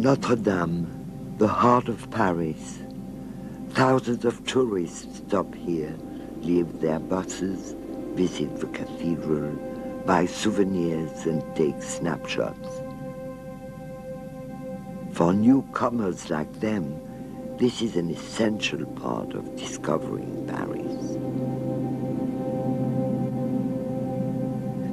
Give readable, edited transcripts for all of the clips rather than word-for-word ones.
Notre-Dame, the heart of Paris. Thousands of tourists stop here, leave their buses, visit the cathedral, buy souvenirs and take snapshots. For newcomers like them, this is an essential part of discovering Paris.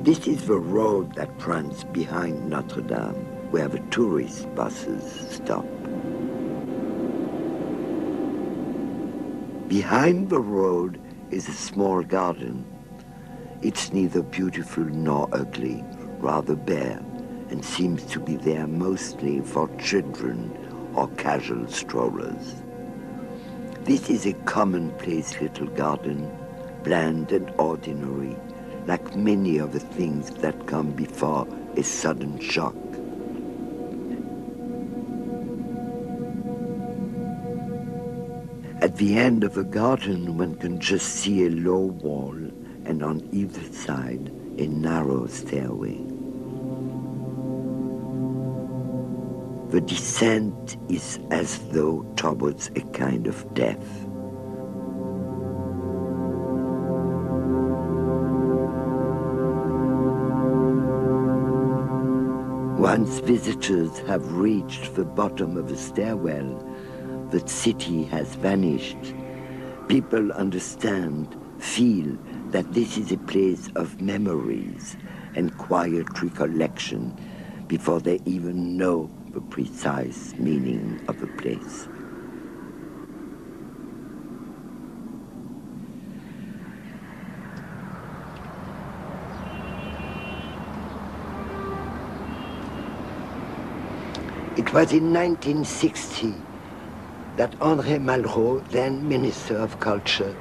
This is the road that runs behind Notre-Dame, where the tourist buses stop. Behind the road is a small garden. It's neither beautiful nor ugly, rather bare, and seems to be there mostly for children or casual strollers. This is a commonplace little garden, bland and ordinary, like many of the things that come before a sudden shock. At the end of the garden, one can just see a low wall and on either side a narrow stairway. The descent is as though towards a kind of death. Once visitors have reached the bottom of the stairwell, the city has vanished. People understand, feel that this is a place of memories and quiet recollection before they even know the precise meaning of the place. It was in 1960 that Andrée Malraux, then Minister of Culture,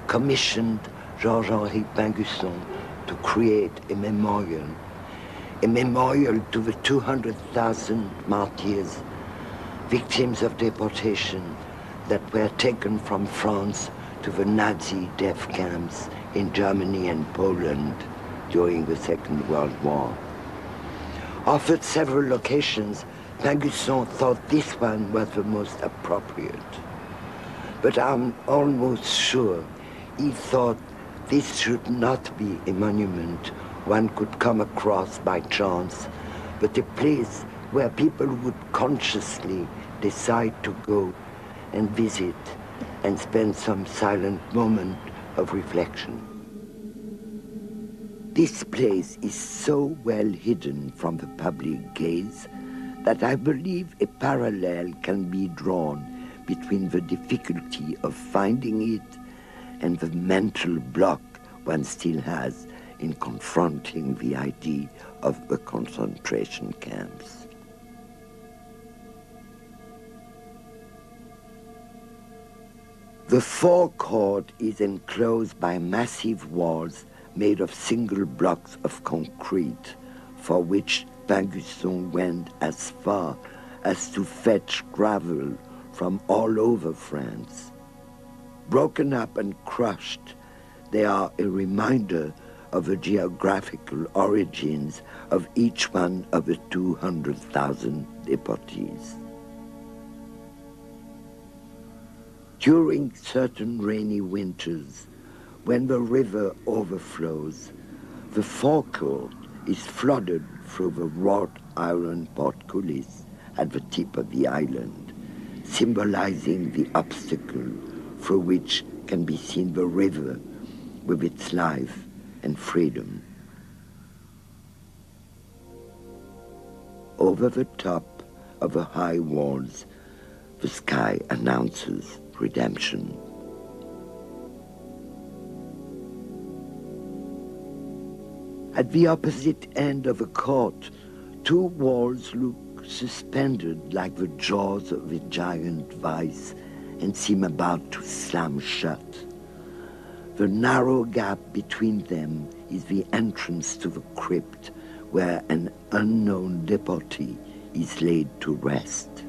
commissioned Georges-Henri Pingusson to create a memorial to the 200,000 martyrs, victims of deportation that were taken from France to the Nazi death camps in Germany and Poland during the Second World War. Offered several locations, Pingusson thought this one was the most appropriate. But I'm almost sure he thought this should not be a monument one could come across by chance, but a place where people would consciously decide to go and visit and spend some silent moment of reflection. This place is so well hidden from the public gaze that I believe a parallel can be drawn between the difficulty of finding it and the mental block one still has in confronting the idea of the concentration camps. The forecourt is enclosed by massive walls made of single blocks of concrete, for which Pingusson went as far as to fetch gravel from all over France. Broken up and crushed, they are a reminder of the geographical origins of each one of the 200,000 deportees. During certain rainy winters, when the river overflows, the forecourt is flooded through the wrought iron portcullis at the tip of the island, symbolizing the obstacle through which can be seen the river with its life and freedom. Over the top of the high walls, the sky announces redemption. At the opposite end of the court, two walls look suspended like the jaws of a giant vice and seem about to slam shut. The narrow gap between them is the entrance to the crypt where an unknown deportee is laid to rest.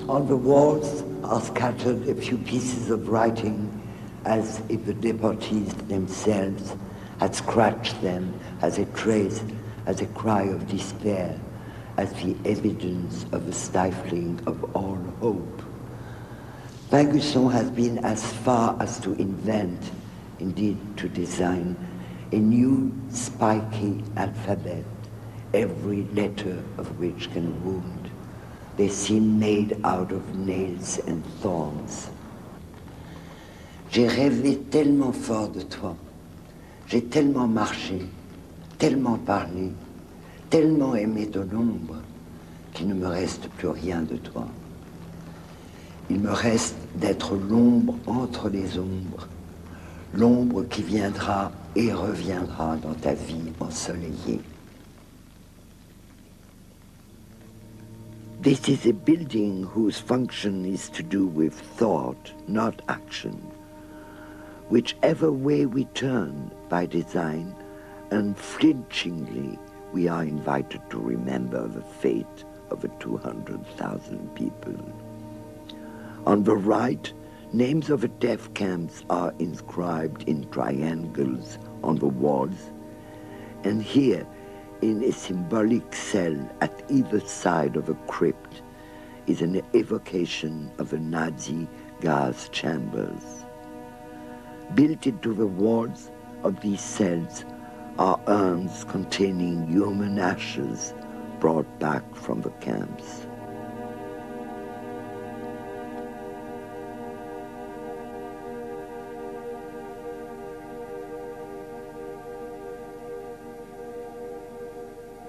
On the walls are scattered a few pieces of writing, as if the deportees themselves had scratched them as a trace, as a cry of despair, as the evidence of the stifling of all hope. Pingusson has been as far as to invent, indeed to design, a new spiky alphabet, every letter of which can wound. They seem made out of nails and thorns. J'ai rêvé tellement fort de toi, j'ai tellement marché, tellement parlé, tellement aimé ton ombre, qu'il ne me reste plus rien de toi. Il me reste d'être l'ombre entre les ombres, l'ombre qui viendra et reviendra dans ta vie ensoleillée. This is a building whose function is to do with thought, not action. Whichever way we turn by design, unflinchingly we are invited to remember the fate of the 200,000 people. On the right, names of the death camps are inscribed in triangles on the walls, and here, in a symbolic cell at either side of a crypt, is an evocation of the Nazi gas chambers. Built into the walls of these cells are urns containing human ashes brought back from the camps.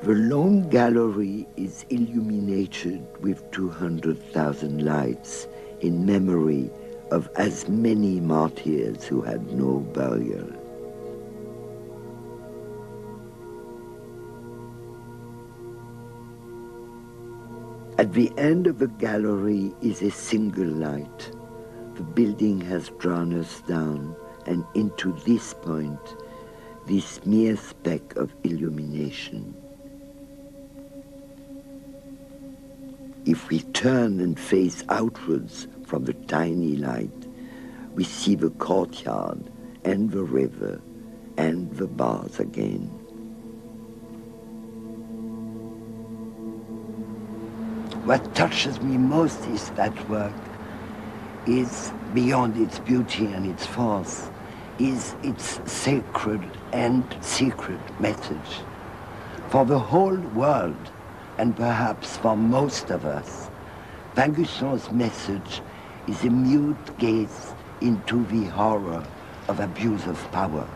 The long gallery is illuminated with 200,000 lights in memory of as many martyrs who had no burial. At the end of the gallery is a single light. The building has drawn us down, and into this point, this mere speck of illumination. If we turn and face outwards from the tiny light, we see the courtyard and the river and the bars again. What touches me most is that work is, beyond its beauty and its force, is its sacred and secret message. For the whole world, and perhaps for most of us, Pingusson's message is a mute gaze into the horror of abuse of power.